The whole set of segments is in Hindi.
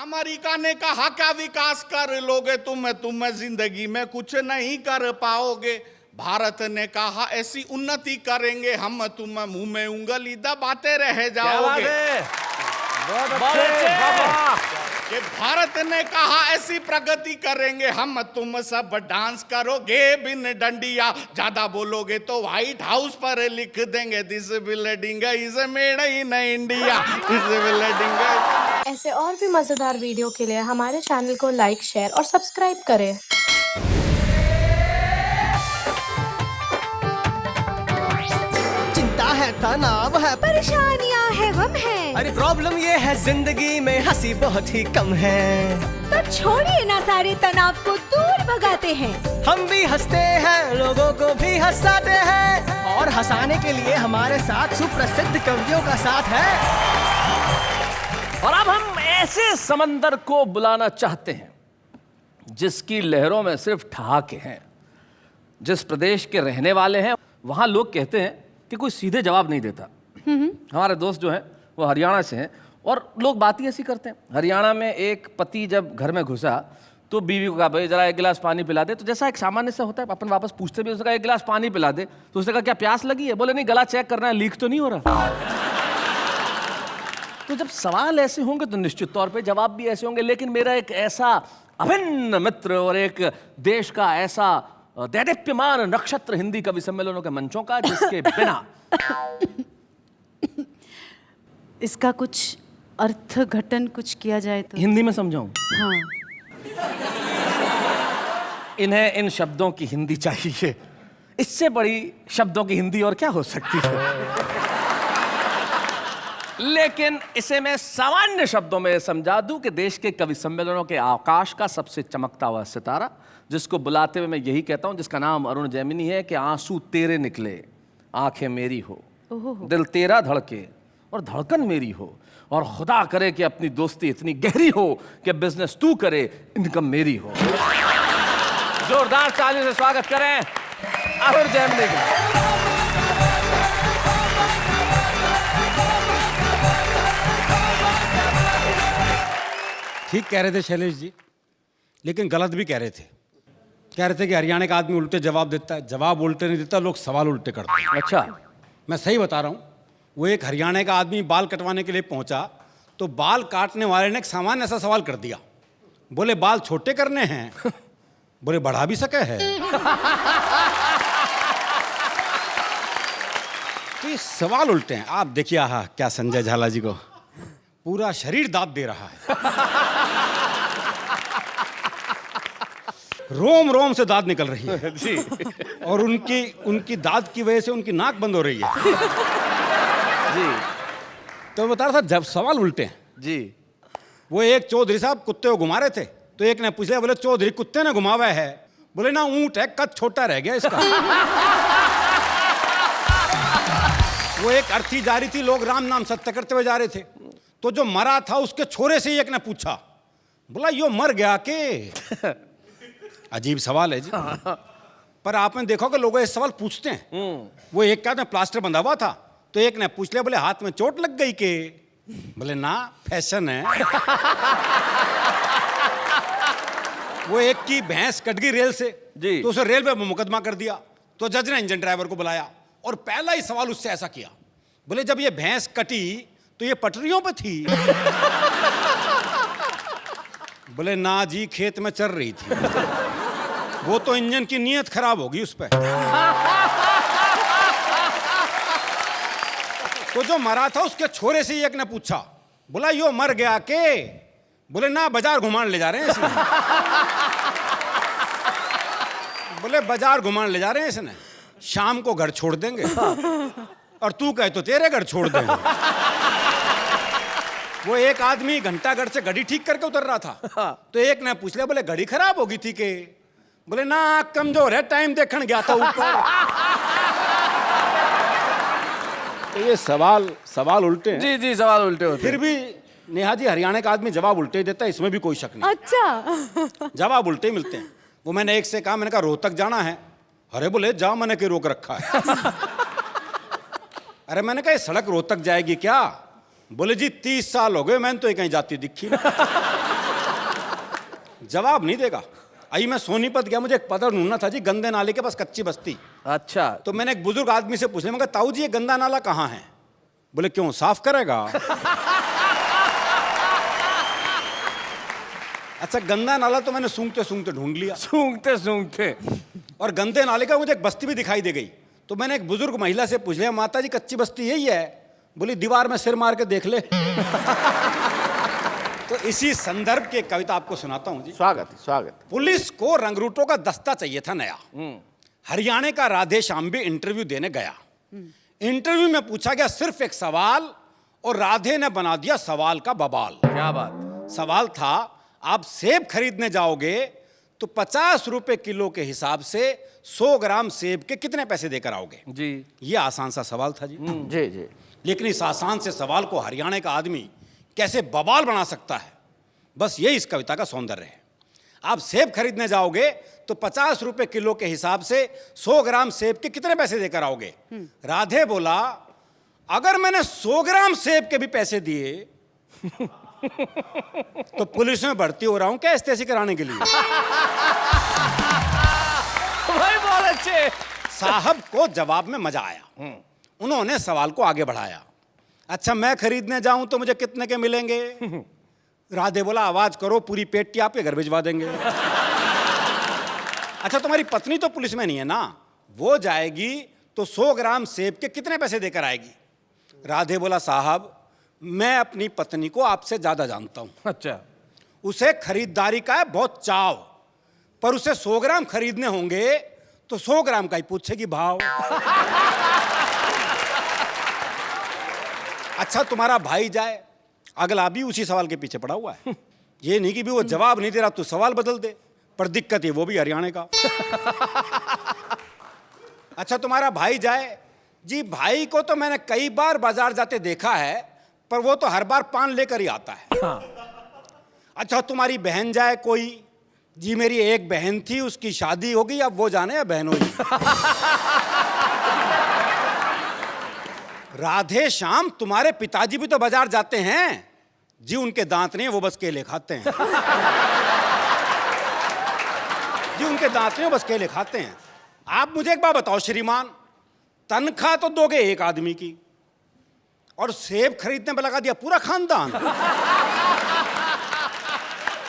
अमेरिका ने कहा क्या विकास कर लोगे तुम जिंदगी में कुछ नहीं कर पाओगे। भारत ने कहा ऐसी उन्नति करेंगे हम तुम मुंह में उंगली दबाते रह जाओगे। कि भारत ने कहा ऐसी प्रगति करेंगे हम तुम सब डांस करोगे बिन डंडिया, ज्यादा बोलोगे तो व्हाइट हाउस पर लिख देंगे this building is made in India, this building. ऐसे और भी मजेदार वीडियो के लिए हमारे चैनल को लाइक, शेयर और सब्सक्राइब करें। चिंता है, तनाव है, परेशानियां है, गम है, अरे प्रॉब्लम ये है जिंदगी में हंसी बहुत ही कम है। तो छोड़िए ना सारे तनाव को दूर भगाते हैं। हम भी हंसते हैं, लोगों को भी हंसाते हैं और हंसाने के लिए हमारे साथ सुप्रसिद्ध कवियों का साथ है। और अब हम ऐसे समंदर को बुलाना चाहते हैं जिसकी लहरों में सिर्फ ठहाके हैं। जिस प्रदेश के रहने वाले हैं वहां लोग कहते हैं कि कोई सीधे जवाब नहीं देता। हमारे दोस्त जो हैं वो हरियाणा से हैं और लोग बात ही ऐसी करते हैं। हरियाणा में एक पति जब घर में घुसा तो बीवी को कहा भाई जरा एक गिलास पानी पिला दे। तो जैसा एक सामान्य से होता है अपन वापस पूछते भी, उसने कहा एक गिलास पानी पिला दे। तो उसने कहा क्या प्यास लगी है? बोले नहीं, गला चेक करना है, लीक तो नहीं हो रहा। तो जब सवाल ऐसे होंगे तो निश्चित तौर पे जवाब भी ऐसे होंगे। लेकिन मेरा एक ऐसा अभिन्न मित्र और एक देश का ऐसा दैदीप्यमान नक्षत्र हिंदी कवि सम्मेलनों के मंचों का, जिसके बिना इसका कुछ अर्थघटन कुछ किया जाए तो हिंदी में समझाऊं? हाँ। इन्हें इन शब्दों की हिंदी चाहिए। इससे बड़ी शब्दों की हिंदी और क्या हो सकती है? लेकिन इसे मैं सामान्य शब्दों में समझा दूं कि देश के कवि सम्मेलनों के आकाश का सबसे चमकता हुआ सितारा, जिसको बुलाते हुए मैं यही कहता हूं, जिसका नाम अरुण जैमिनी है, कि आंसू तेरे निकले आंखें मेरी हो, दिल तेरा धड़के और धड़कन मेरी हो, और खुदा करे कि अपनी दोस्ती इतनी गहरी हो कि बिजनेस तू करे इनकम मेरी हो। जोरदार ताली से स्वागत करें अरुण जैमिनी का। ठीक कह रहे थे शैलेश जी, लेकिन गलत भी कह रहे थे। कह रहे थे कि हरियाणा का आदमी उल्टे जवाब देता है। जवाब उल्टे नहीं देता, लोग सवाल उल्टे करते हैं। अच्छा, मैं सही बता रहा हूँ। वो एक हरियाणा का आदमी बाल कटवाने के लिए पहुंचा तो बाल काटने वाले ने एक सामान्य सा सवाल कर दिया। बोले बाल छोटे करने हैं? बोले बढ़ा भी सके है। तो ये सवाल उल्टे हैं। आप देखिए, आहा क्या संजय झाला जी को पूरा शरीर दांत दे रहा है। रोम रोम से दांत निकल रही है जी। और उनकी दांत की वजह से उनकी नाक बंद हो रही है। जी। तो बता रहा था जब सवाल उल्टे हैं। जी। वो एक चौधरी साहब कुत्ते को घुमा रहे थे तो एक ने पूछ लिया, बोले चौधरी कुत्ते ने घुमावा है? बोले ना, ऊंट है, कद छोटा रह गया इसका। वो एक अर्थी जा रही थी, लोग राम नाम सत्य करते हुए जा रहे थे, तो जो मरा था उसके छोरे से ही एक ने पूछा, बोला यो मर गया के? अजीब सवाल है जी। पर आपने देखो कि लोग ये सवाल पूछते हैं। वो एक क्या प्लास्टर बंधा हुआ था तो एक ने पूछ लिया, बोले हाथ में चोट लग गई के? बोले ना, फैशन है। वो एक की भैंस कट गई रेल से जी। तो उसे रेल पे मुकदमा कर दिया। तो जज ने इंजन ड्राइवर को बुलाया और पहला ही सवाल उससे ऐसा किया, बोले जब ये भैंस कटी तो ये पटरियों पे थी? बोले ना जी, खेत में चल रही थी। वो तो इंजन की नीयत खराब होगी उस पर। तो जो मरा था उसके छोरे से ही एक ने पूछा, बोला यो मर गया के? बोले ना, बाजार घुमाने ले जा रहे हैं इसने। बोले बाजार घुमाने ले जा रहे हैं इसने, शाम को घर छोड़ देंगे। और तू कहे तो तेरे घर छोड़ देंगे। वो एक आदमी घंटाघर से घड़ी ठीक करके उतर रहा था तो एक ने पूछ लिया, बोले घड़ी खराब होगी थी के? बोले ना, कमजोर है, टाइम देखने गया था ऊपर। तो ये सवाल उल्टे हैं। जी जी, सवाल उल्टे होते फिर भी नेहा जी, हरियाणा का आदमी जवाब उल्टे ही देता है, इसमें भी कोई शक नहीं। अच्छा। जवाब उल्टे ही मिलते हैं। वो मैंने एक से कहा, मैंने कहा रोहतक जाना है? अरे बोले जा, मैंने क्यों रोक रखा है? अरे मैंने कहा ये सड़क रोहतक जाएगी क्या? बोले जी 30 साल हो गए, मैंने तो ये कहीं जाती दिखी नहीं। जवाब नहीं देगा। आई मैं सोनीपत गया, मुझे एक पता ढूंढना था जी, गंदे नाले के पास कच्ची बस्ती। अच्छा, तो मैंने एक बुजुर्ग आदमी से पूछ लिया, मैं कहा ताऊ जी ये गंदा नाला कहाँ है? बोले क्यों, साफ करेगा? अच्छा, गंदा नाला तो मैंने सूंघते सूंघते ढूंढ लिया, सूंघते सूंघते। और गंदे नाले का मुझे एक बस्ती भी दिखाई दे गई। तो मैंने एक बुजुर्ग महिला से पूछ लिया, माता जी कच्ची बस्ती यही है? बोली दीवार में सिर मार के देख ले। तो इसी संदर्भ की एक कविता आपको सुनाता हूं जी। स्वागत स्वागत। पुलिस को रंगरूटों का दस्ता चाहिए था नया। हरियाणा का राधे श्याम भी इंटरव्यू देने गया। इंटरव्यू में पूछा गया सिर्फ एक सवाल, और राधे ने बना दिया सवाल का बवाल। क्या बात। सवाल था, आप सेब खरीदने जाओगे तो 50 रुपए किलो के हिसाब से 100 ग्राम सेब के कितने पैसे देकर आओगे? जी, ये आसान सा सवाल था जी। जी जी। लेकिन इस आसान से सवाल को हरियाणा का आदमी कैसे बवाल बना सकता है, बस यही इस कविता का सौंदर्य है। आप सेब खरीदने जाओगे तो 50 रुपए किलो के हिसाब से 100 ग्राम सेब के कितने पैसे देकर आओगे? राधे बोला, अगर मैंने 100 ग्राम सेब के भी पैसे दिए तो पुलिस में भर्ती हो रहा हूं क्या एस्तेसी कराने के लिए? भाई बहुत अच्छे। साहब को जवाब में मजा आया। उन्होंने सवाल को आगे बढ़ाया, अच्छा मैं खरीदने जाऊं तो मुझे कितने के मिलेंगे? राधे बोला, आवाज करो, पूरी पेटी आपके घर भिजवा देंगे। अच्छा तुम्हारी पत्नी तो पुलिस में नहीं है ना, वो जाएगी तो 100 ग्राम सेब के कितने पैसे देकर आएगी? राधे बोला, साहब मैं अपनी पत्नी को आपसे ज्यादा जानता हूं। अच्छा, उसे खरीदारी का है बहुत चाव, पर उसे 100 ग्राम खरीदने होंगे तो 100 ग्राम का ही पूछेगी भाव। अच्छा तुम्हारा भाई जाए, अगला भी उसी सवाल के पीछे पड़ा हुआ है। ये नहीं कि भी वो जवाब नहीं दे रहा तो सवाल बदल दे, पर दिक्कत है वो भी हरियाणा का। अच्छा तुम्हारा भाई जाए, जी भाई को तो मैंने कई बार बाजार जाते देखा है, पर वो तो हर बार पान लेकर ही आता है। अच्छा तुम्हारी बहन जाए कोई, जी मेरी एक बहन थी, उसकी शादी हो गई, अब वो जाने या बहन होगी। राधे श्याम तुम्हारे पिताजी भी तो बाजार जाते हैं, जी उनके दांत नहीं, वो बस केले खाते हैं। जी उनके दांत नहीं, वो बस केले खाते हैं। आप मुझे एक बात बताओ श्रीमान, तनख्वाह तो दोगे एक आदमी की, और सेब खरीदने पर लगा दिया पूरा खानदान।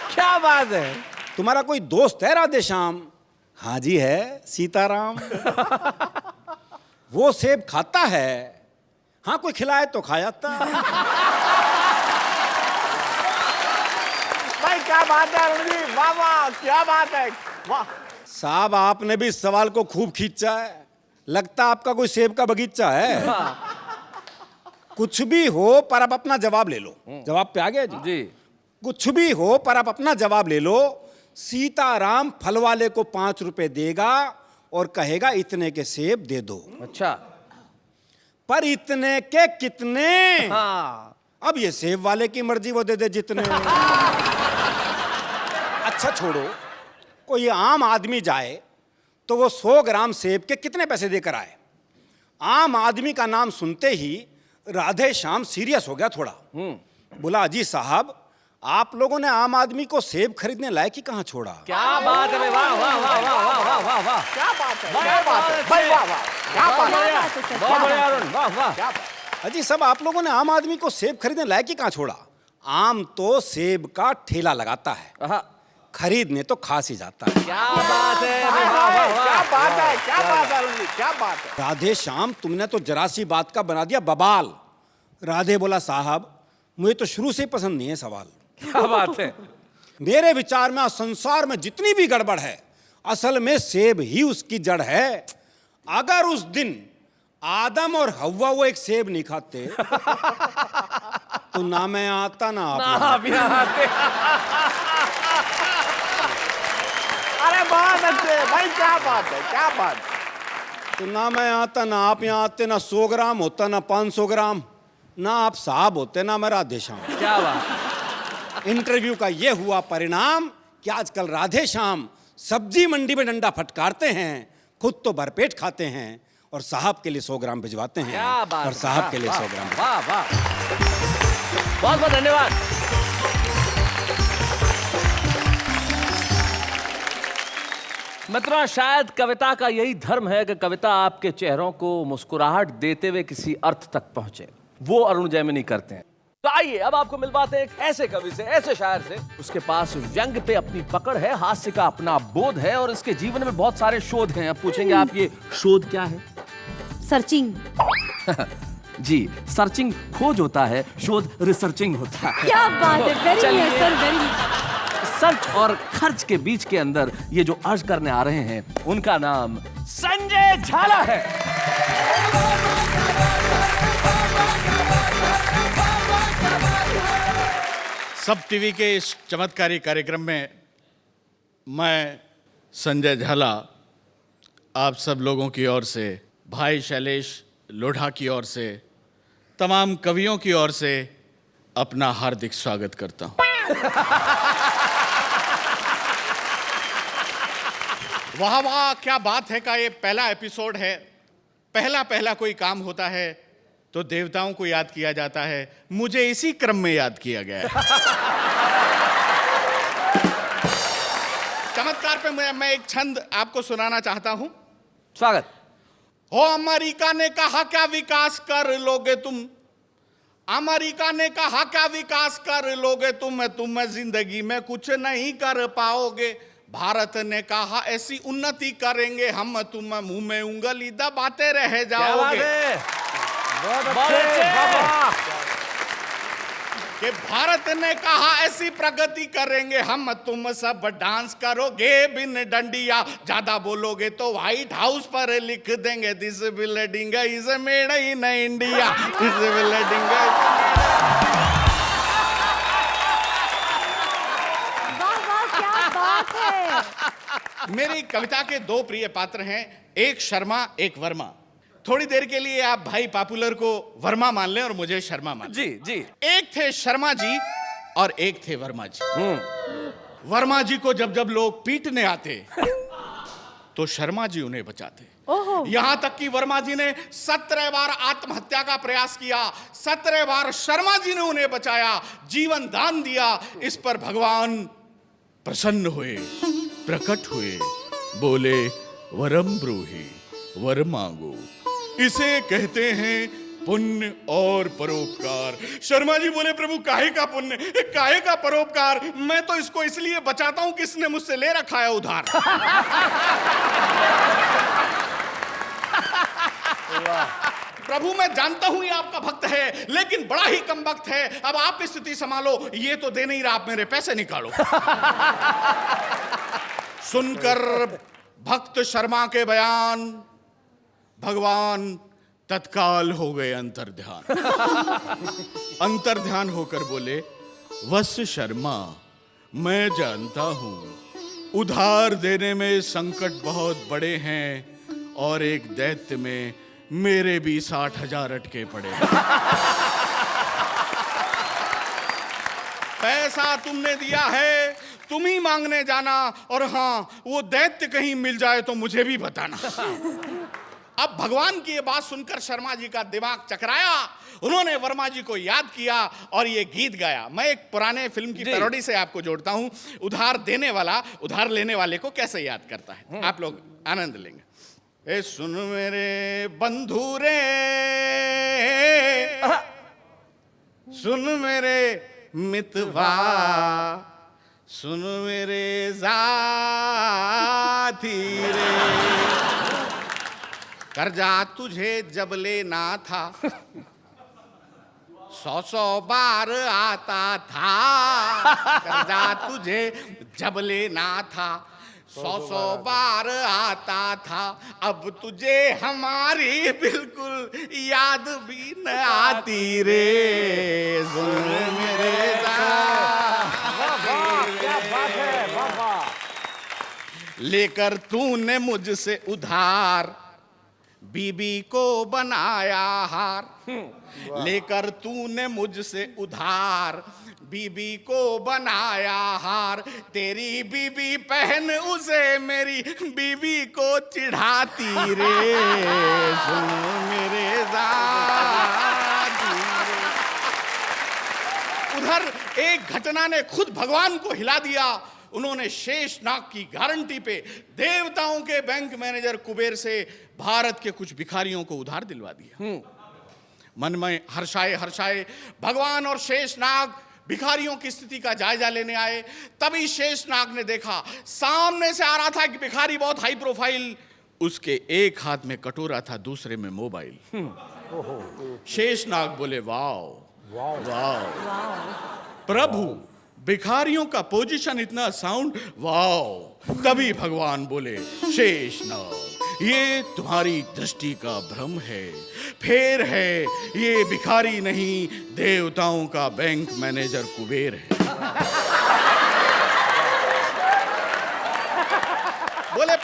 क्या बात है। तुम्हारा कोई दोस्त है राधे श्याम? हाँ जी है, सीताराम। वो सेब खाता है, हाँ कोई खिलाए तो खा जाता। भाई क्या बात है अरुण जी, वाह वाह, क्या बात है, वाह। साहब आपने भी इस सवाल को खूब खींचा है, लगता आपका कोई सेब का बगीचा है। कुछ भी हो पर आप अपना जवाब ले लो। जवाब पे आ गया जी? जी। कुछ भी हो पर आप अपना जवाब ले लो। सीताराम फल वाले को 5 रुपए देगा और कहेगा इतने के सेब दे दो। अच्छा, पर इतने के कितने? हाँ। अब ये सेब वाले की मर्जी, वो दे दे जितने। अच्छा छोड़ो, कोई आम आदमी जाए तो वो 100 ग्राम सेब के कितने पैसे देकर आए? आम आदमी का नाम सुनते ही राधे श्याम सीरियस हो गया थोड़ा। बोला, अजी साहब आप लोगों ने आम आदमी को सेब खरीदने लायक ही कहां छोड़ा? क्या बात है, वाह वाह वाह वाह वाह वाह वाह वाह, क्या बात है, क्या बात है भाई, वाह वाह, क्या बात है, बहुत बढ़िया अरुण, वाह वाह। क्या बात है। अजी सब आप लोगों ने आम आदमी को सेब खरीदने लायक ही कहां छोड़ा? आम तो सेब का ठेला लगाता है, आहा, खरीदने तो खास ही जाता है। क्या बात है, हाय, वाह वाह हाय, वाह। क्या बात है, क्या बात है अरुण जी, क्या बात है। राधे श्याम तुमने तो जरा सी बात का बना दिया बवाल। राधे बोला, साहब मुझे तो शुरू से ही पसंद नहीं है सवाल। क्या बात है। मेरे विचार में संसार में जितनी भी गड़बड़ है, असल में सेब ही उसकी जड़ है। अगर उस दिन आदम और हव्वा वो एक सेब नहीं खाते तो ना मैं आता ना आप लोग। अरे बहुत अच्छे भाई, क्या बात है, क्या बात है। तो ना मैं आता ना आप यहाँ आते, ना 100 ग्राम होता ना 500 ग्राम, ना आप साहब होते ना मैं राधे श्याम। क्या बात। इंटरव्यू का ये हुआ परिणाम कि आजकल राधे श्याम सब्जी मंडी में डंडा फटकारते हैं, खुद तो भरपेट खाते हैं और साहब के लिए 100 ग्राम भिजवाते हैं। क्या बात, और साहब के लिए 100 ग्राम। वाह वाह। बहुत बहुत धन्यवाद। मित्रों, शायद कविता का यही धर्म है कि कविता आपके चेहरों को मुस्कुराहट देते हुए किसी अर्थ तक पहुंचे। वो अरुण जैमिनी करते हैं। तो आइए अब आपको मिलवाते हैं एक ऐसे कवि से, ऐसे शायर से, उसके पास व्यंग पे अपनी पकड़ है, हास्य का अपना बोध है और इसके जीवन में बहुत सारे शोध हैं। अब पूछेंगे आप, ये शोध क्या है? सर्चिंग। जी, सर्चिंग खोज होता है, शोध रिसर्चिंग होता है। क्या बात है, वेरी चलिए, सर, वेरी। सर्च और खर्च के बीच के अंदर ये जो अर्ज करने आ रहे हैं, उनका नाम संजय झाला है। सब टीवी के इस चमत्कारी कार्यक्रम में मैं संजय झाला आप सब लोगों की ओर से, भाई शैलेश लोढ़ा की ओर से, तमाम कवियों की ओर से अपना हार्दिक स्वागत करता हूं। वाह वाह, क्या बात है का ये पहला एपिसोड है। पहला कोई काम होता है तो देवताओं को याद किया जाता है, मुझे इसी क्रम में याद किया गया है। चमत्कार पे मैं एक छंद आपको सुनाना चाहता हूं। स्वागत। हो अमेरिका ने कहा क्या विकास कर लोगे तुम, अमेरिका ने कहा क्या विकास कर लोगे तुम जिंदगी में कुछ नहीं कर पाओगे। भारत ने कहा ऐसी उन्नति करेंगे हम, तुम मुंह में उंगली दबाते रह जाओगे। कि भारत ने कहा ऐसी प्रगति करेंगे हम, तुम सब डांस करोगे बिन डंडिया, ज्यादा बोलोगे तो व्हाइट हाउस पर लिख देंगे this building is made in India, this building. वाह वाह, क्या बात है। मेरी कविता के दो प्रिय पात्र हैं, एक शर्मा एक वर्मा। थोड़ी देर के लिए आप भाई पॉपुलर को वर्मा मान लें और मुझे शर्मा मान लें। जी जी। एक थे शर्मा जी और एक थे वर्मा जी। वर्मा जी को जब जब लोग पीटने आते तो शर्मा जी उन्हें बचाते। यहां तक कि वर्मा जी ने 17 बार आत्महत्या का प्रयास किया, 17 बार शर्मा जी ने उन्हें बचाया, जीवन दान दिया। इस पर भगवान प्रसन्न हुए, प्रकट हुए, बोले वरम ब्रूहि, वर मांगो। इसे कहते हैं पुण्य और परोपकार। शर्मा जी बोले प्रभु काहे का पुण्य, काहे का परोपकार, मैं तो इसको इसलिए बचाता हूं कि इसने मुझसे ले रखा है उधार। प्रभु मैं जानता हूं ये आपका भक्त है, लेकिन बड़ा ही कम वक्त है, अब आप स्थिति संभालो, ये तो दे नहीं रहा, आप मेरे पैसे निकालो। सुनकर भक्त शर्मा के बयान भगवान तत्काल हो गए अंतर्ध्यान। अंतर्ध्यान होकर बोले वत्स शर्मा, मैं जानता हूं उधार देने में संकट बहुत बड़े हैं और एक दैत्य में मेरे भी 60,000 अटके पड़े हैं। पैसा तुमने दिया है, तुम ही मांगने जाना, और हाँ वो दैत्य कहीं मिल जाए तो मुझे भी बताना। अब भगवान की ये बात सुनकर शर्मा जी का दिमाग चकराया, उन्होंने वर्मा जी को याद किया और ये गीत गाया। मैं एक पुराने फिल्म की पैरोडी से आपको जोड़ता हूं। उधार देने वाला उधार लेने वाले को कैसे याद करता है, आप लोग आनंद लेंगे। ए सुन मेरे बंधु रे, सुन मेरे मितवा, सुन मेरे साथी रे, कर्जा तुझे जब लेना था 100 बार आता था। कर्जा तुझे जब लेना था 100 बार आता था, अब तुझे हमारी बिल्कुल याद भी न आती रे। सुन मेरे लेकर तूने मुझसे उधार बीबी को बनाया हार, लेकर तूने मुझसे उधार बीबी को बनाया हार। तेरी बीबी पहन उसे मेरी बीबी को चिढ़ाती रे। सुन मेरे साथी रे। उधर एक घटना ने खुद भगवान को हिला दिया। उन्होंने शेषनाग की गारंटी पे देवताओं के बैंक मैनेजर कुबेर से भारत के कुछ भिखारियों को उधार दिलवा दिया। मन में हर्षाए हर्षाए भगवान और शेषनाग भिखारियों की स्थिति का जायजा लेने आए। तभी शेषनाग ने देखा सामने से आ रहा था कि भिखारी बहुत हाई प्रोफाइल, उसके एक हाथ में कटोरा था, दूसरे में मोबाइल। शेषनाग बोले वाह वाह प्रभु, भिखारियों का पोजीशन इतना साउंड, वाह। तभी भगवान बोले शेषनाग, ये तुम्हारी दृष्टि का भ्रम है, फेर है, ये भिखारी नहीं देवताओं का बैंक मैनेजर कुबेर है। बोले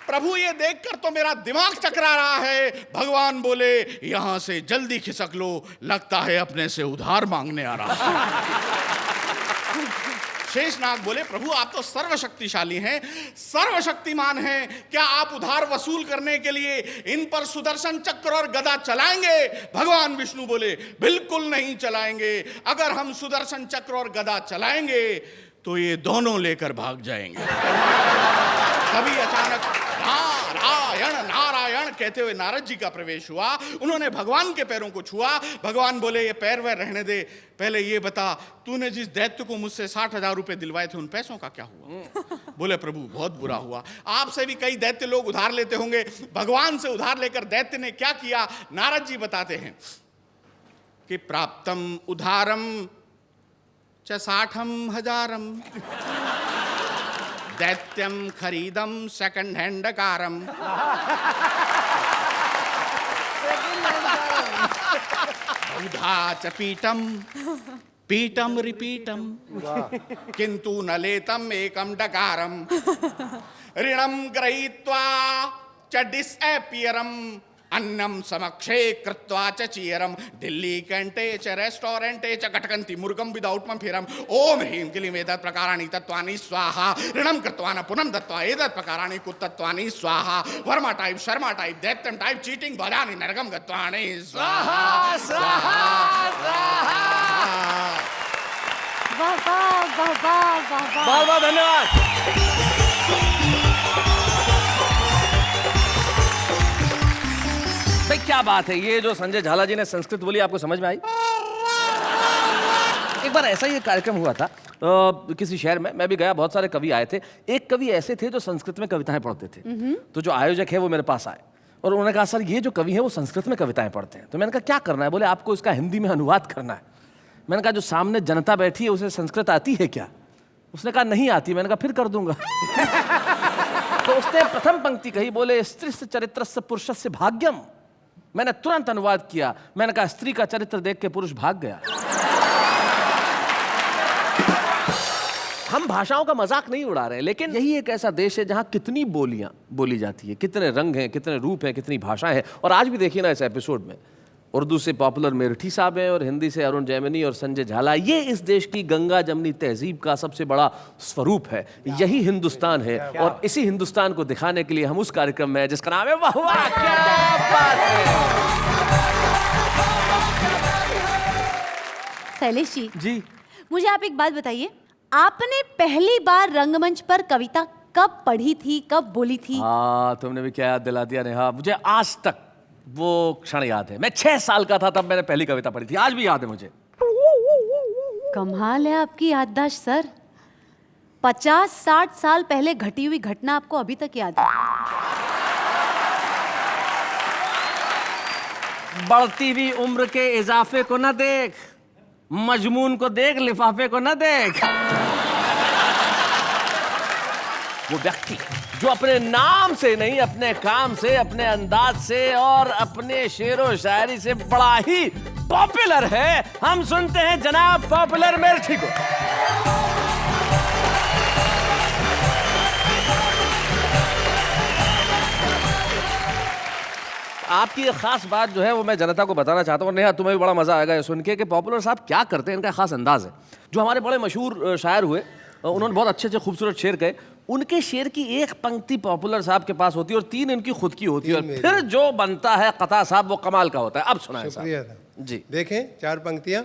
प्रभु ये देखकर तो मेरा दिमाग चकरा रहा है। भगवान बोले यहां से जल्दी खिसक लो, लगता है अपने से उधार मांगने आ रहा है। शेषनाग बोले प्रभु आप तो सर्वशक्तिशाली हैं, सर्वशक्तिमान हैं, क्या आप उधार वसूल करने के लिए इन पर सुदर्शन चक्र और गदा चलाएंगे? भगवान विष्णु बोले बिल्कुल नहीं चलाएंगे। अगर हम सुदर्शन चक्र और गदा चलाएंगे तो ये दोनों लेकर भाग जाएंगे। तभी अचानक नारायण नारायण कहते हुए नारद जी का प्रवेश हुआ। उन्होंने भगवान के पैरों को छुआ। भगवान बोले ये पैर वैर रहने दे, पहले ये बता तूने जिस दैत्य को मुझसे 60,000 रुपए दिलवाए थे उन पैसों का क्या हुआ? बोले प्रभु बहुत बुरा हुआ, आपसे भी कई दैत्य लोग उधार लेते होंगे, भगवान से उधार लेकर दैत्य ने क्या किया? नारद जी बताते हैं कि प्राप्तम उधारम च 60,000 दैत्यम खरीदम सेकंड हैंड कारम। उधा च पीटम पीटम रिपीटम किंतु न लेतम एकम डकारम। ऋणम गृहीत्वा च डिसएपियरम अन्नम समक्षे कृत्वा च चीयरम। दिल्ली कैंटे च रेस्टोरेंटे च घटकंती मुर्गम विदाउट फिरम। ओम ह्रीं क्लीं एतत् प्रकाराणि तत्त्वानि स्वाहा। ऋणम कृत्वा न पुनम दत्त्वा एतत् प्रकाराणि कुतत्वानि स्वाहा। वर्मा टाइप शर्मा टाइप दैत्यम टाइप चीटिंग भजानि नरकम गत्वानि स्वाहा स्वाहा स्वाहा। वाह वाह वाह वाह वाह वाह। बहुत बहुत धन्यवाद। भाई क्या बात है, ये जो संजय झाला जी ने संस्कृत बोली आपको समझ में आई? एक बार ऐसा ही एक कार्यक्रम हुआ था किसी शहर में, मैं भी गया, बहुत सारे कवि आए थे। एक कवि ऐसे थे जो संस्कृत में कविताएं पढ़ते थे। तो जो आयोजक है वो मेरे पास आए और उन्होंने कहा सर ये जो कवि है वो संस्कृत में कविताएं पढ़ते हैं। तो मैंने कहा क्या करना है? बोले आपको इसका हिंदी में अनुवाद करना है। मैंने कहा जो सामने जनता बैठी है उसे संस्कृत आती है क्या? उसने कहा नहीं आती। मैंने कहा फिर कर दूंगा। तो उसने प्रथम पंक्ति कही, बोले स्त्रीस्य चरित्रस्य पुरुषस्य भाग्यम। मैंने तुरंत अनुवाद किया। मैंने कहा स्त्री का चरित्र देख के पुरुष भाग गया। हम भाषाओं का मजाक नहीं उड़ा रहे, लेकिन यही एक ऐसा देश है जहां कितनी बोलियां बोली जाती है, कितने रंग हैं, कितने रूप हैं, कितनी भाषाएं हैं। और आज भी देखिए ना इस एपिसोड में उर्दू से पॉपुलर मेरठी साहब हैं और हिंदी से अरुण जैमिनी और संजय झाला। ये इस देश की गंगा जमनी तहजीब का सबसे बड़ा स्वरूप है। यही हिंदुस्तान है और इसी हिंदुस्तान को दिखाने के लिए हम उस कार्यक्रम में हैं जिसका नाम है वाह वाह क्या बात है। शैलेश जी मुझे आप एक बात बताइए, आपने पहली बार रंगमंच पर कविता कब पढ़ी थी, कब बोली थी? हाँ तुमने भी क्या याद दिला दिया नेहा। मुझे आज तक वो क्षण याद है। मैं 6 साल का था तब मैंने पहली कविता पढ़ी थी, आज भी याद है मुझे। कमाल है आपकी याददाश्त सर। 50-60 साल पहले घटी हुई घटना आपको अभी तक याद है। बढ़ती हुई उम्र के इजाफे को न देख, मजमून को देख, लिफाफे को न देख। वो व्यक्ति जो अपने नाम से नहीं अपने काम से, अपने अंदाज से और अपने शेरो शायरी से बड़ा ही पॉपुलर है। हम सुनते हैं जनाब पॉपुलर मेरठी को। आपकी एक खास बात जो है वो मैं जनता को बताना चाहता हूँ। नेहा तुम्हें भी बड़ा मजा आएगा ये सुन के कि पॉपुलर साहब क्या करते हैं, इनका खास अंदाज है। जो हमारे बड़े मशहूर शायर हुए उन्होंने बहुत अच्छे खूबसूरत शेर कहे। उनके शेर की एक पंक्ति पॉपुलर साहब के पास होती है और 3 इनकी खुद की होती है और फिर जो बनता है कथा साहब वो कमाल का होता है। अब सुनाएं साहब। जी देखें 4 पंक्तियां।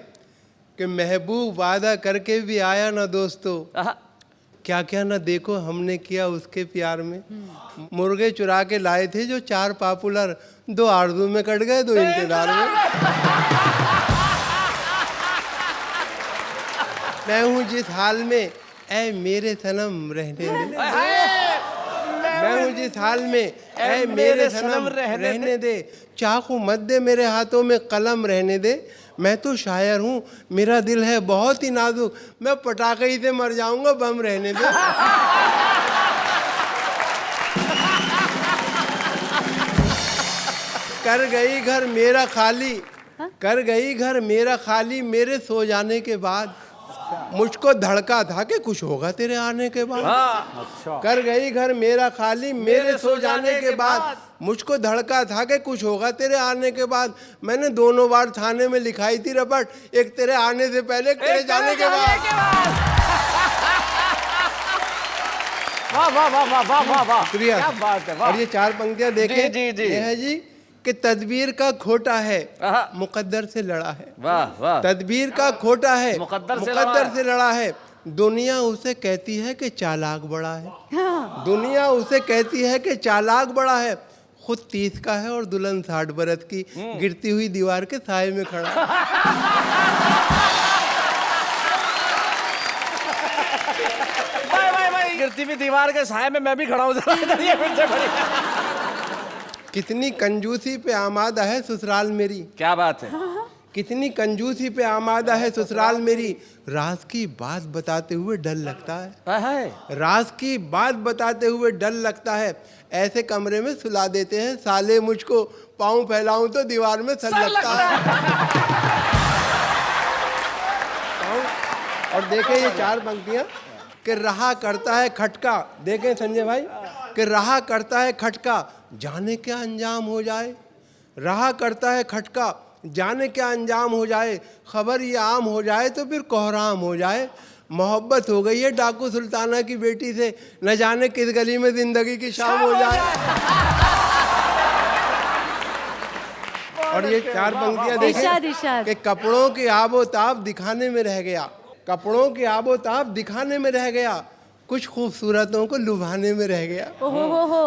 कि महबूब वादा करके भी आया ना दोस्तों, आहा, क्या क्या ना देखो हमने किया उसके प्यार में। मुर्गे चुरा के लाए थे जो 4 पॉपुलर, 2 आरज़ू में कट गए, 2 इंतजार में। मैं हूँ जिस हाल में ऐ मेरे सनम रहने दे, मैं हूँ जिस हाल में ऐ मेरे सनम रहने दे, चाकू मत दे मेरे हाथों में कलम रहने दे, मैं तो शायर हूँ मेरा दिल है बहुत ही नाजुक, मैं पटाखे ही से मर जाऊंगा बम रहने दे। कर गई घर मेरा खाली, कर गई घर मेरा खाली मेरे सो जाने के बाद, मुझको धड़का था कि कुछ होगा तेरे आने के बाद। कर गई घर मेरा खाली मेरे सो जाने के बाद, मुझको धड़का था कि कुछ होगा तेरे आने के बाद। मैंने दोनों बार थाने में लिखाई थी रपट, एक तेरे आने से पहले, एक तेरे जाने के बाद। वाह वाह वाह वाह वाह वाह वाह, शुक्रिया। क्या बात है, वाह। और ये 4 पंक्तियां देखें, जी, जी। ये है जी कि तदबीर का खोटा है आहा। मुकद्दर से लड़ा है, वाह वाह, तदबीर का खोटा है मुकद्दर से लड़ा है, दुनिया उसे कहती है कि चालाक बड़ा है, दुनिया उसे कहती है कि चालाक बड़ा है, खुद 30 का है और दुल्हन 60 बरस की, गिरती हुई दीवार के साए में खड़ा है। भाई गिरती हुई दीवार के साए में मैं भी खड़ा हूँ। कितनी कंजूसी पे आमादा है ससुराल मेरी, क्या बात है, कितनी कंजूसी पे आमादा है ससुराल मेरी, राज की बात बताते हुए डर लगता है, राज की बात बताते हुए डर लगता है, ऐसे कमरे में सुला देते हैं साले मुझको, पाँव फैलाऊं तो दीवार में सर लगता है। और देखें ये 4 पंक्तियां कि रहा करता है खटका, देखें संजय भाई, कि रहा करता है खटका जाने क्या अंजाम हो जाए, रहा करता है खटका जाने क्या अंजाम हो जाए, खबर ये आम हो जाए तो फिर कोहराम हो जाए, मोहब्बत हो गई है डाकू सुल्ताना की बेटी से, न जाने किस गली में जिंदगी की शाम हो जाए। और ये 4 पंक्तियां इरशाद, देखें इरशाद। कि कपड़ों की आबोताब दिखाने में रह गया, कपड़ों की आबोताब दिखाने में रह गया, कुछ खूबसूरतों को लुभाने में रह गया,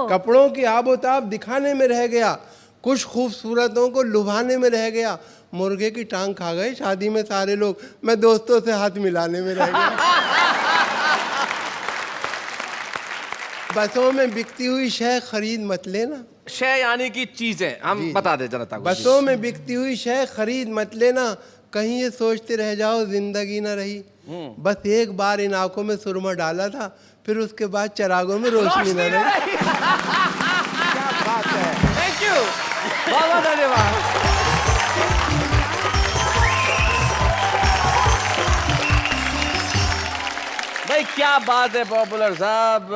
कपड़ों की आबोताब दिखाने में रह गया, कुछ खूबसूरतों को लुभाने में रह गया, मुर्गे की टांग खा गए शादी में सारे लोग, मैं दोस्तों से हाथ मिलाने में रह गया। बसों में बिकती हुई शय खरीद मत लेना, शय यानी कि चीजें, हम बता दे जनता को। बसों में बिकती हुई शय खरीद मत लेना, कहीं ये सोचते रह जाओ जिंदगी न रही, बस एक बार इन आंखों में सुरमा डाला था, फिर उसके बाद चरागों में रोशनी न रही। क्या बात है, थैंक यू, बहुत बहुत धन्यवाद। भाई क्या बात है पॉपुलर साहब।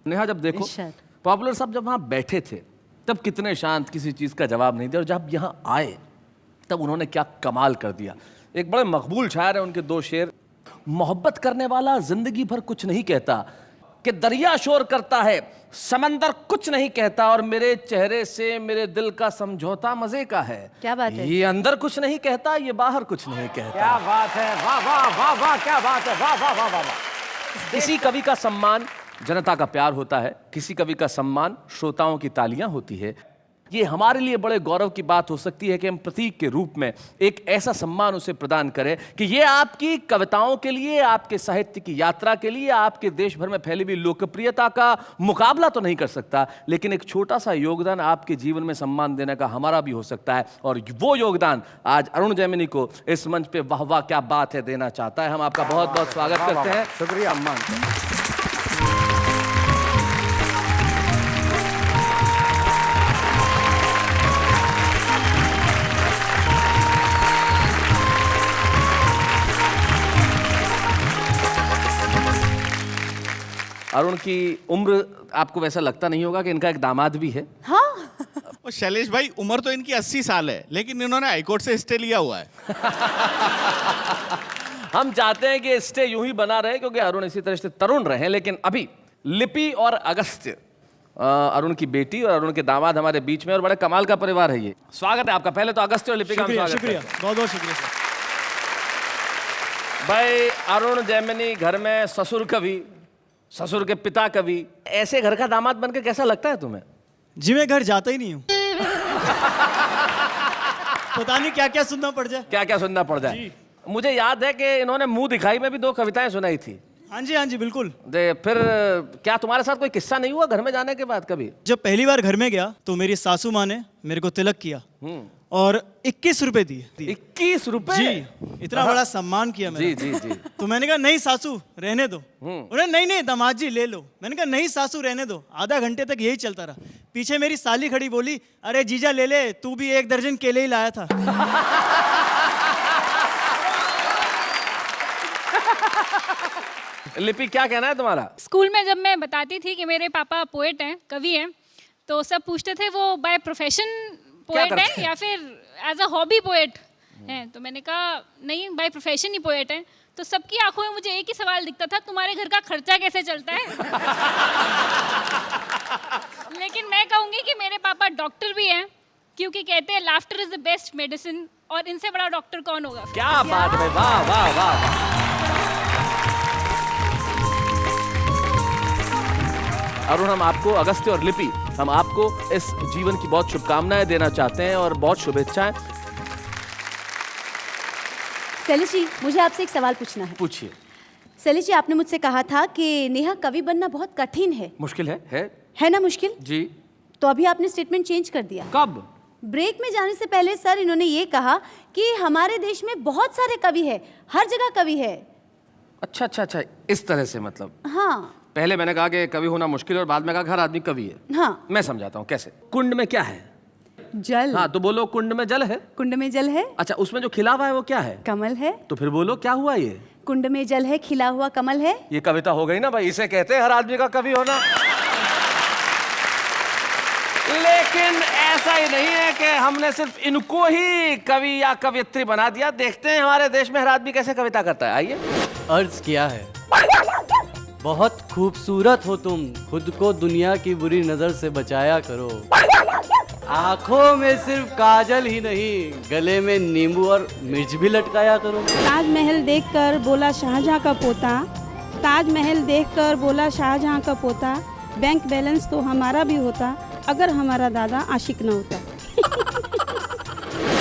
नेहा जब देखो, इरशाद। पॉपुलर साहब जब वहां बैठे थे तब कितने शांत, किसी चीज का जवाब नहीं दिया, और जब यहाँ आए तब उन्होंने क्या कमाल कर दिया। एक बड़े मकबूल शायर है, उनके 2 शेर, मोहब्बत करने वाला जिंदगी भर कुछ नहीं कहता, कि दरिया शोर करता है समंदर कुछ नहीं कहता, और मेरे चेहरे से मेरे दिल का समझौता मजे का है। क्या बात है? ये अंदर कुछ नहीं कहता, ये बाहर कुछ नहीं कहता। क्या बात है, वाह वाह वाह वाह, क्या बात है, वाह वाह वाह वाह। किसी कवि का सम्मान जनता का प्यार होता है, किसी कवि का सम्मान श्रोताओं की तालियां होती है। ये हमारे लिए बड़े गौरव की बात हो सकती है कि हम प्रतीक के रूप में एक ऐसा सम्मान उसे प्रदान करें कि ये आपकी कविताओं के लिए, आपके साहित्य की यात्रा के लिए, आपके देश भर में फैली हुई लोकप्रियता का मुकाबला तो नहीं कर सकता, लेकिन एक छोटा सा योगदान आपके जीवन में सम्मान देने का हमारा भी हो सकता है। और वो योगदान आज अरुण जैमिनी को इस मंच पे वाह वाह क्या बात है देना चाहता है। हम आपका बहुत बहुत स्वागत करते हैं, शुक्रिया, सम्मान। अरुण की उम्र आपको वैसा लगता नहीं होगा कि इनका एक दामाद भी है। हाँ। और शैलेश भाई उम्र तो इनकी 80 साल है, लेकिन इन्होंने हाईकोर्ट से स्टे लिया हुआ है। हम चाहते हैं कि स्टे यूं ही बना रहे, क्योंकि अरुण इसी तरह से तरुण रहे। लेकिन अभी लिपि और अगस्त्य, अरुण की बेटी और अरुण के दामाद हमारे बीच में, और बड़े कमाल का परिवार है ये। स्वागत है आपका। पहले तो अगस्त्य और लिपि का स्वागत है। शुक्रिया, बहुत बहुत शुक्रिया सर। भाई अरुण जैमिनी घर में ससुर कवि, ससुर के पिता कवि, ऐसे घर का दामाद बनकर कैसा लगता है तुम्हें? जी मैं घर जाता ही नहीं हूँ। पता नहीं क्या क्या सुनना पड़ जाए। क्या क्या सुनना पड़ जाए। मुझे याद है कि इन्होंने मुंह दिखाई में भी 2 कविताएं सुनाई थी। हाँ जी बिल्कुल। फिर क्या तुम्हारे साथ कोई किस्सा नहीं हुआ घर में जाने के बाद कभी? जब पहली बार घर में गया तो मेरी सासू माँ ने मेरे को तिलक किया और 21 रुपए दिए। 21 रुपए? जी, इतना बड़ा सम्मान किया मेरा। जी। तो मैंने कहा नहीं सासू रहने दो। उन्होंने नहीं दामाद जी ले लो। मैंने कहा नहीं सासू रहने दो। आधा घंटे तक यही चलता रहा। पीछे मेरी साली खड़ी, बोली अरे जीजा ले ले, तू भी 1 दर्जन केले ही लाया था। लिपि क्या कहना है तुम्हारा? स्कूल में जब मैं बताती थी कि मेरे पापा पोएट हैं, कवि हैं, तो सब पूछते थे वो बाय प्रोफेशन पोएट है या फिर एज अ हॉबी पोएट हैं। तो मैंने कहा नहीं, बाय प्रोफेशन ही पोएट हैं। तो सबकी आंखों में मुझे एक ही सवाल दिखता था, तुम्हारे घर का खर्चा कैसे चलता है? लेकिन मैं कहूँगी कि मेरे पापा डॉक्टर भी हैं, क्योंकि कहते हैं laughter is the best medicine, और इनसे बड़ा डॉक्टर कौन होगा? क्या बात है, वाह वाह वाह। अरुण, हम आपको, अगस्त्य और लिपि, हम आपको इस जीवन की बहुत शुभकामनाएं देना चाहते हैं और बहुत शुभेच्छाएं। शैलेश जी, मुझे आपसे एक सवाल पूछना है। पूछिए। शैलेश जी, आपने मुझसे कहा था कि नेहा कवि बनना बहुत कठिन है। मुश्किल है ना मुश्किल? जी। तो अभी आपने स्टेटमेंट चेंज कर दिया। कब? ब्रेक में जाने से पहले सर इन्होंने ये कहा कि हमारे देश में बहुत सारे कवि हैं, हर जगह कवि है। अच्छा, इस तरह से मतलब। हाँ। पहले मैंने कहा कि कवि होना मुश्किल है और बाद में कहा हर आदमी कवि है। हाँ। मैं समझाता हूँ कैसे। कुंड में क्या है? जल। हाँ, तो बोलो कुंड में जल है। कुंड में जल है। अच्छा, उसमें जो खिला हुआ है वो क्या है? कमल है। तो फिर बोलो क्या हुआ ये? कुंड में जल है, खिला हुआ कमल है। ये कविता हो गई ना भाई, इसे कहते हैं हर आदमी का कवि होना। लेकिन ऐसा ही नहीं है कि हमने सिर्फ इनको ही कवि या कवियत्री बना दिया। देखते हैं हमारे देश में हर आदमी कैसे कविता करता है। आइए। अर्ज किया है, बहुत खूबसूरत हो तुम, खुद को दुनिया की बुरी नजर से बचाया करो। आंखों में सिर्फ काजल ही नहीं, गले में नींबू और मिर्च भी लटकाया करो। ताजमहल देखकर बोला शाहजहां का पोता, ताजमहल देखकर बोला शाहजहां का पोता, बैंक बैलेंस तो हमारा भी होता अगर हमारा दादा आशिक न होता।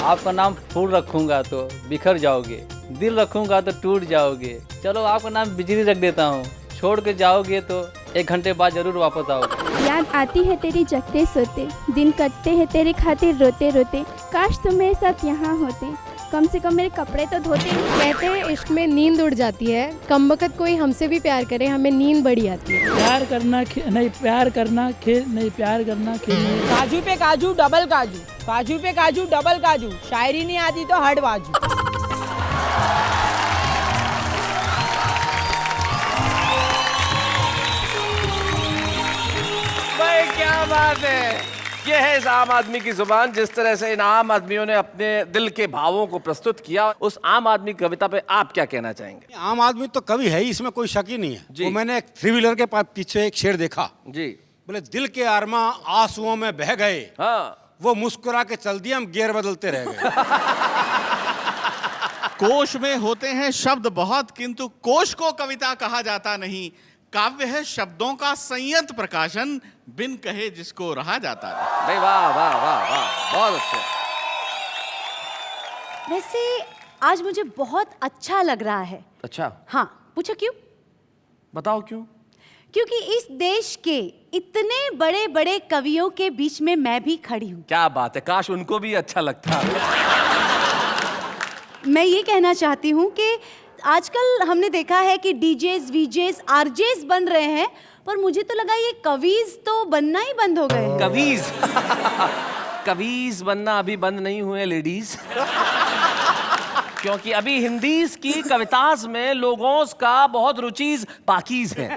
आपका नाम फूल रखूंगा तो बिखर जाओगे, दिल रखूंगा तो टूट जाओगे। चलो आपका नाम बिजली रख देता हूँ, छोड़ के जाओगे तो 1 घंटे बाद जरूर वापस आओगे। याद आती है तेरी जगते सोते, दिन कटते हैं तेरे खातिर रोते रोते, काश तुम मेरे साथ यहाँ होते, कम से कम मेरे कपड़े तो धोते। कहते हैं इश्क में नींद उड़ जाती है, कमबख्त कोई हमसे भी प्यार करे हमें नींद बड़ी आती है। प्यार करना नहीं, प्यार करना खेल नहीं, प्यार करना खेल नहीं। काजू पे काजू डबल काजू, काजू पे काजू डबल काजू, शायरी नहीं आती तो हट बाजू। भाई क्या बात है। ये है इस आम आदमी की जुबान। जिस तरह से इन आम आदमियों ने अपने दिल के भावों को प्रस्तुत किया, उस आम आदमी की कविता पे आप क्या कहना चाहेंगे? आम आदमी तो कवि है ही, इसमें कोई शक ही नहीं है। वो मैंने एक 3 व्हीलर के पीछे एक शेर देखा जी। बोले दिल के आरमा आंसुओं में बह गए, हाँ। वो मुस्कुरा के चल दिए, हम गियर बदलते रह गए। कोश में होते हैं शब्द बहुत, किंतु कोश को कविता कहा जाता नहीं। काव्य है शब्दों का संयत प्रकाशन, बिन कहे जिसको रहा जाता नहीं। भाई वाह वाह वाह वाह, बहुत अच्छा। वैसे आज मुझे बहुत अच्छा लग रहा है। अच्छा? हाँ, पूछो क्यों? बताओ क्यों? क्योंकि इस देश के इतने बड़े बड़े कवियों के बीच में मैं भी खड़ी हूँ। क्या बात है, काश उनको भी अच्छा लगता। मैं ये कहना चाहती हूँ कि आजकल हमने देखा है कि डीजेस, वीजेस, आरजेस बन रहे हैं, पर मुझे तो लगा ये कवीज तो बनना ही बंद हो गए। कवीज? कवीज बनना अभी बंद नहीं हुए लेडीज। क्योंकि अभी हिंदीज की कविताज में लोगों का बहुत रुचीज पाकीज है।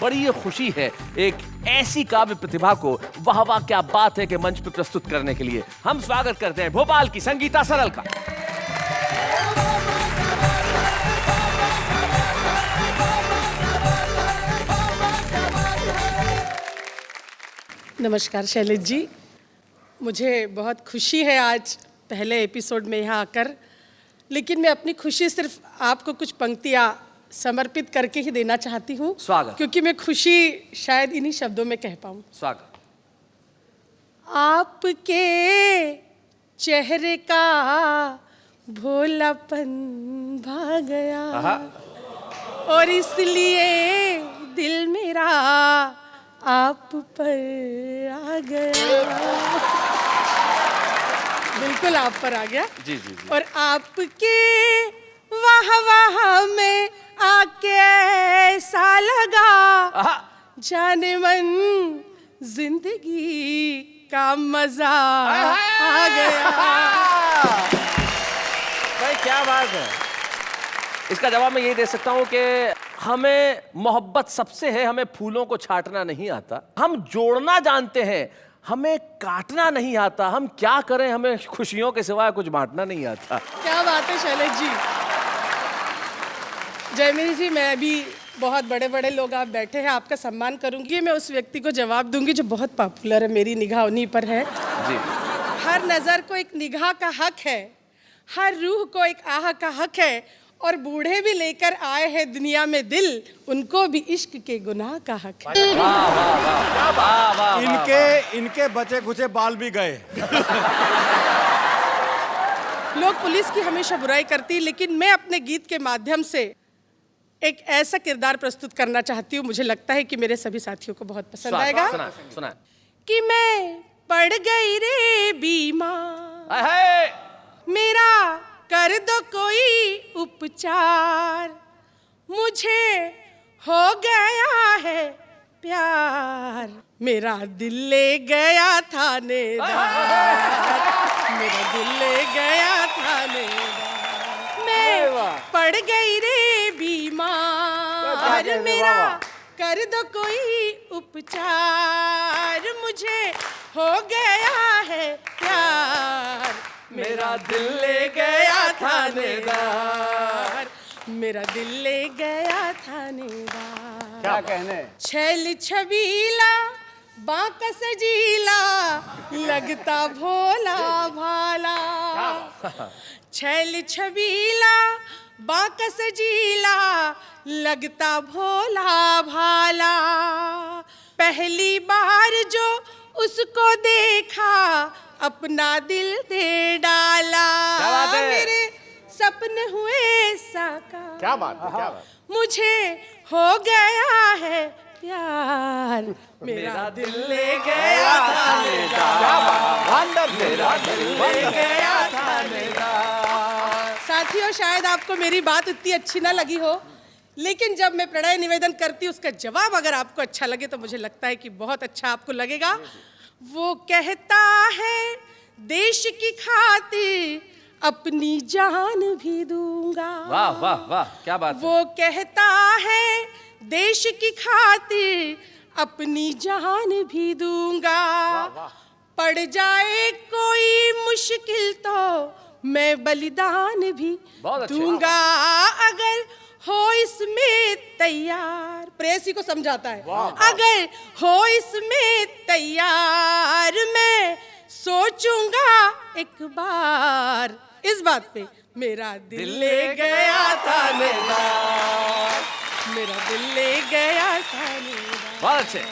बड़ी खुशी है एक ऐसी काव्य प्रतिभा को, वाह वाह क्या बात है, कि मंच पर प्रस्तुत करने के लिए हम स्वागत करते हैं भोपाल की संगीता सरल का। नमस्कार शैलेश जी, मुझे बहुत खुशी है आज पहले एपिसोड में यहाँ आकर, लेकिन मैं अपनी खुशी सिर्फ आपको कुछ पंक्तियाँ समर्पित करके ही देना चाहती हूँ। स्वागत। क्योंकि मैं खुशी शायद इन्हीं शब्दों में कह पाऊँ। स्वागत। आपके चेहरे का भोलापन भा गया और इसलिए दिल मेरा आप पर आ गया। बिल्कुल आप पर आ गया। जी जी जी। और आपके वाह वाह में आके ऐसा लगा जाने मन जिंदगी का मजा आ गया। भाई क्या बात है। इसका जवाब मैं यही दे सकता हूँ कि हमें मोहब्बत सबसे है, हमें फूलों को छांटना नहीं आता, हम जोड़ना जानते हैं, हमें काटना नहीं आता। हम क्या करें, हमें खुशियों के सिवाय कुछ बांटना नहीं आता। क्या बात है शैलेश जी। जयमिनी जी, मैं अभी बहुत बड़े बड़े लोग आप बैठे हैं, आपका सम्मान करूंगी। मैं उस व्यक्ति को जवाब दूंगी जो बहुत पॉपुलर है, मेरी निगाह उन्हीं पर है। जी। हर नजर को एक निगाह का हक है, हर रूह को एक आह का हक है, और बूढ़े भी लेकर आए हैं दुनिया में दिल, उनको भी इश्क के गुनाह का हक है। इनके बचे खुचे बाल भी गए। लोग पुलिस की हमेशा बुराई करती, लेकिन मैं अपने गीत के माध्यम से एक ऐसा किरदार प्रस्तुत करना चाहती हूँ, मुझे लगता है कि मेरे सभी साथियों को बहुत पसंद आएगा। सुना। कि मैं पड़ गई रे बीमार, मेरा कर दो कोई उपचार, मुझे हो गया है प्यार, मेरा दिल ले गया थानेदार, मेरा दिल ले गया थानेदार। मैं पड़ गई रे बीमार, मेरा कर दो कोई उपचार, मुझे हो गया है प्यार, मेरा दिल ले गया थानेदार, मेरा दिल ले गया थानेदार। क्या कहने। छैल छबीला बांका सजीला, लगता भोला भाला, छैल छबीला बांका सजीला, लगता भोला भाला, पहली बार जो उसको देखा अपना दिल दे डाला, मेरे सपने हुए साकार। क्या बात है, क्या बात। मुझे हो गया है प्यार, मेरा दिल ले गया थानेदार, मेरा दिल ले गया थानेदार। साथियों, शायद आपको मेरी बात उतनी अच्छी ना लगी हो, लेकिन जब मैं प्रणय निवेदन करती हूँ उसका जवाब अगर आपको अच्छा लगे तो मुझे लगता है कि बहुत अच्छा आपको लगेगा। वो कहता है देश की खातिर अपनी जान भी दूंगा। वाह वाह वाह, क्या बात है। वो कहता है देश की खातिर अपनी जान भी दूंगा, पड़ जाए कोई मुश्किल तो मैं बलिदान भी दूंगा, अगर हो इसमें तैयार। प्रेयसी को समझाता है, अगर हो इसमें तैयार, मैं सोचूंगा एक बार इस बात पे, मेरा दिल ले गया थानेदार, मेरा दिल ले गया थानेदार। बहुत अच्छे।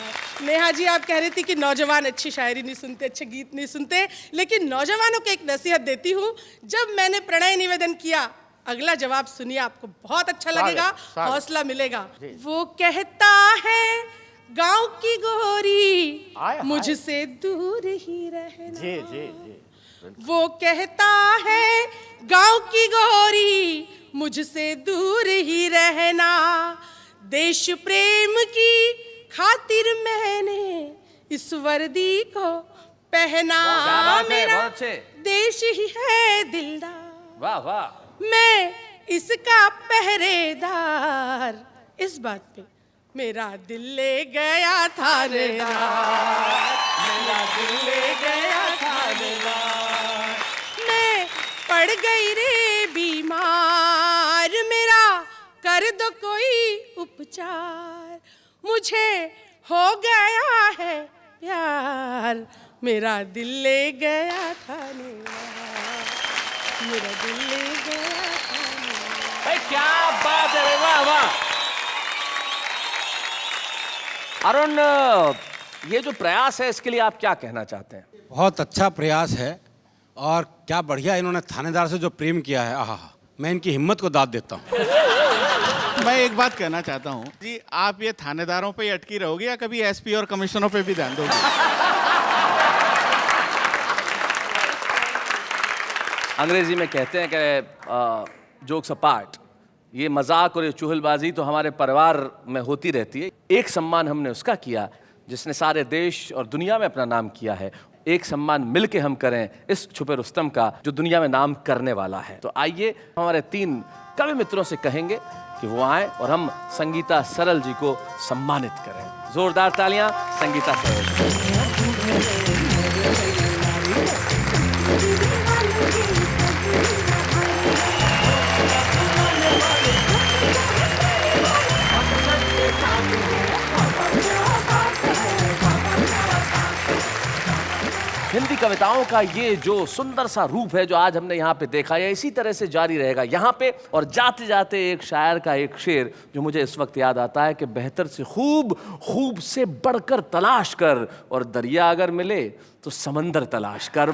नेहा जी, आप कह रही थी कि नौजवान अच्छी शायरी नहीं सुनते, अच्छे गीत नहीं सुनते, लेकिन नौजवानों को एक नसीहत देती हूँ। जब मैंने प्रणय निवेदन किया, अगला जवाब सुनिए, आपको बहुत अच्छा लगेगा, हौसला मिलेगा। वो कहता है गांव की गोरी मुझसे दूर ही रहना, जी जी जी। वो कहता है गांव की गोरी मुझसे दूर ही रहना, देश प्रेम की खातिर मैंने इस वर्दी को पहना, मेरा देश ही है दिलदार। वाह वाह। मैं इसका पहरेदार, इस बात पे मेरा दिल ले गया थानेदार, मेरा दिल ले गया थानेदार। मैं पड़ गई रे बीमार, मेरा कर दो कोई उपचार, मुझे हो गया है प्यार, मेरा दिल ले गया थानेदार। मेरा दिल ले गया था। भाई क्या बात है, वाह वाह। अरुण, ये जो प्रयास है इसके लिए आप क्या कहना चाहते हैं? बहुत अच्छा प्रयास है और क्या बढ़िया इन्होंने थानेदार से जो प्रेम किया है, आहा, मैं इनकी हिम्मत को दाद देता हूँ। मैं एक बात कहना चाहता हूँ जी, आप ये थानेदारों पे ही अटकी रहोगे या कभी एसपी और कमिश्नरों पे भी ध्यान दोगे? अंग्रेजी में कहते हैं कि जोक्स अपार्ट, ये मजाक और ये चुहलबाजी तो हमारे परिवार में होती रहती है। एक सम्मान हमने उसका किया जिसने सारे देश और दुनिया में अपना नाम किया है। एक सम्मान मिलके हम करें इस छुपे रुस्तम का जो दुनिया में नाम करने वाला है। तो आइए हमारे 3 कवि मित्रों से कहेंगे कि वो आए और हम संगीता सरल जी को सम्मानित करें। जोरदार तालियां संगीता सरल। हिंदी कविताओं का ये जो सुंदर सा रूप है जो आज हमने यहाँ पे देखा है, इसी तरह से जारी रहेगा यहाँ पे। और जाते जाते एक शायर का एक शेर जो मुझे इस वक्त याद आता है कि बेहतर से खूब, खूब से बढ़कर तलाश कर, और दरिया अगर मिले तो समंदर तलाश कर।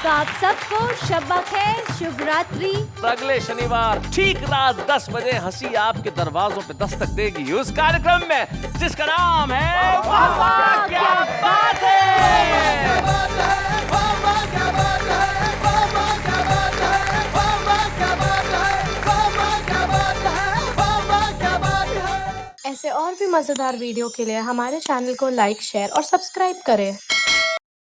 तो आप सबको शब्बा खैर, शुभ रात्रि। अगले शनिवार ठीक रात 10 बजे हंसी आपके दरवाजों पे दस्तक देगी उस कार्यक्रम में जिसका नाम है वाह वाह क्या बात है। ऐसे और भी मज़ेदार वीडियो के लिए हमारे चैनल को लाइक, शेयर और सब्सक्राइब करें।